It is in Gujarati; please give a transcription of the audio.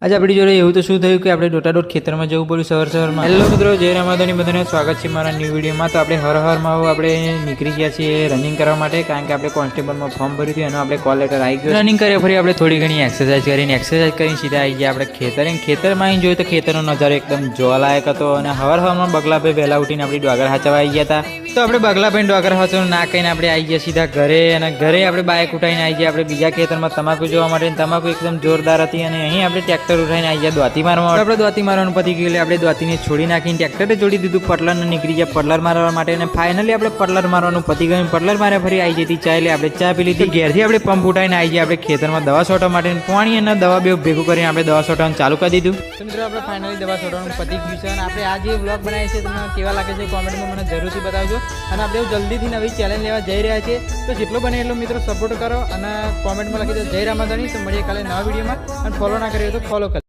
આજે આપણી જોડે એવું તો શું થયું કે આપણે દોટાદોટ ખેતરમાં જવું પડ્યું સવારમાં. હેલો મિત્રો, જય રામાધણી, બધાને સ્વાગત છે મારા ન્યૂ વિડીયોમાં. તો આપણે હરમાં આપણે નીકળી ગયા છીએ રનિંગ કરવા માટે, કારણ કે આપણે કોન્સ્ટેબલમાં ફોર્મ ભર્યું હતું, એનો આપણે કોલ લેટર આવી ગયો. રનિંગ કર્યા ફરી આપણે થોડી ઘણી એક્સરસાઇઝ કરીને સીધા આવી ગયા આપણે ખેતરમાં આવી જોઈએ તો ખેતરનો નજારો એકદમ જોવાલાયક હતો. અને હવામાં બગલાભાઈ વહેલા ઉઠીને આપણી ડોગર હાચવા આવી ગયા હતા. તો આપણે બગલાભાઈ ડોગર હાચવાનું ના કહીને આપણે આવી ગયા સીધા ઘરે. અને ઘરે આપણે બાઇક ઉઠાવીને આવી ગયા આપણે બીજા ખેતરમાં તમાકુ જોવા માટે. તમાકુ એકદમ જોરદાર હતી. અને અહીં આપણે ટ્રેક્ટર ઉઠાઈને આવી ગયા દ્વાતી મારવા. આપણે દ્વાતી મારવાનું પતી ગયું, આપણે દ્વાતીને છોડી નાખીને ટ્રેક્ટરે જોડી દીધું. પડલરને નીકળી ગયા પડલર મારવા માટે. અને ફાઇનલી આપણે પડલર મારવાનું પતી ગયું. પડલર મારે ફરી આવી જતી ચા, એટલે આપણે ચા પી લીધી. ઘેરથી આપણે પંપ ઉઠાવીને આવી ગયા આપણે ખેતરમાં દવા છોટવા માટે. પાણી અને દવા બે ભેગું કરીને આપણે દવા છોટવાનું ચાલુ કરી દીધું. તો મિત્રો આપણે ફાઇનલી દવા છોટવાનું પતી ગયું છે. અને આપણે આ જે વ્લોગ બનાવીએ છીએ તમને કેવા લાગે છે કોમેન્ટમાં મને જરૂરથી બતાવજો. અને આપણે જલ્દીથી નવી ચેલેન્જ લેવા જઈ રહ્યા છીએ, તો જેટલો બને એટલો મિત્રો સપોર્ટ કરો અને કોમેન્ટમાં લખી દો જય રામાધણી. તો મળીએ કાલે નવા વિડીયોમાં. અને ફોલો ના કર્યો તો ફોલો કરો.